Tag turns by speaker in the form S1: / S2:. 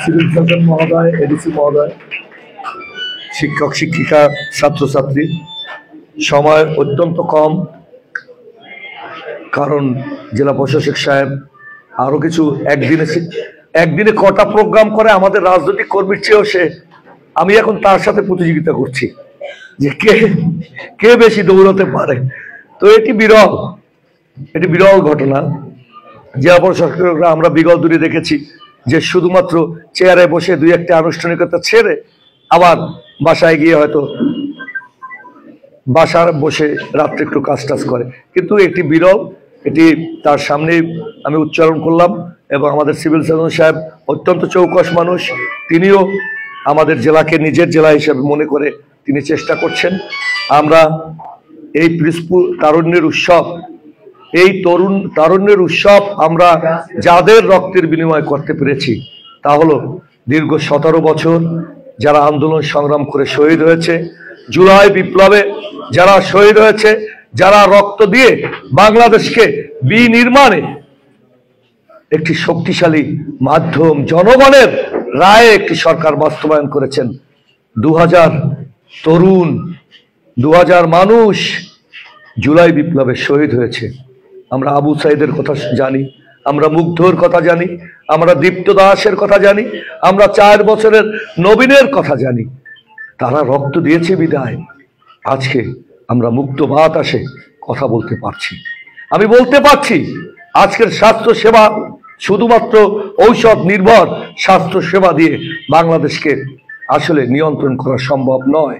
S1: Civil surgeon মহোদয়, ADC মহোদয়, শিক্ষক শিক্ষিকা, ছাত্রছাত্রী, সময় অত্যন্ত কম, কারণ জেলা প্রশাসক সাহেব আরো কিছু একদিনে কটা প্রোগ্রাম করে আমাদের রাজনৈতিক কর্মীর চেয়েও আমি এখন তার সাথে প্রতিযোগিতা করছি যে কে বেশি দৌড়াতে পারে। তো এটি বিরল ঘটনা। জেলা প্রশাসকরা আমরা বিগত দূরে দেখেছি যে শুধুমাত্র চেয়ারে বসে দুই একটা আনুষ্ঠানিকতা ছেড়ে আবার বাসায় গিয়ে হয়তো বাসার বসে রাত্রে একটু কাজ টাজ করে, কিন্তু এটি বিরল। এটি তার সামনে আমি উচ্চারণ করলাম। এবং আমাদের সিভিল সার্জন সাহেব অত্যন্ত চৌকস মানুষ, তিনিও আমাদের জেলাকে নিজের জেলা হিসেবে মনে করে তিনি চেষ্টা করছেন। আমরা এই পিসফুল তারুণ্যের উৎসব, এই তারুণ্যের উৎসব আমরা যাদের রক্তের বিনিময় করতে পেরেছি তা হলো দীর্ঘ 17 বছর যারা আন্দোলন সংগ্রাম করে শহীদ হয়েছে, জুলাই বিপ্লবে যারা শহীদ হয়েছে, যারা রক্ত দিয়ে বাংলাদেশকে বিনির্মাণে একটি শক্তিশালী মাধ্যম, জনগণের রায়ে একটি সরকার বাস্তবায়ন করেছেন। 2000 তরুণ, 2000 মানুষ জুলাই বিপ্লবে শহীদ হয়েছে। আমরা আবু সাইদের কথা জানি, আমরা মুগ্ধর কথা জানি, আমরা দীপ্ত দাসের কথা জানি, আমরা 4 বছরের নবীনের কথা জানি। তারা রক্ত দিয়েছে বিদায় আজকে আমরা মুক্ত বাতাসে কথা বলতে পারছি। আমি বলতে পারছি আজকের স্বাস্থ্য সেবা শুধুমাত্র ঔষধ নির্ভর স্বাস্থ্য সেবা দিয়ে বাংলাদেশকে আসলে নিয়ন্ত্রণ করা সম্ভব নয়।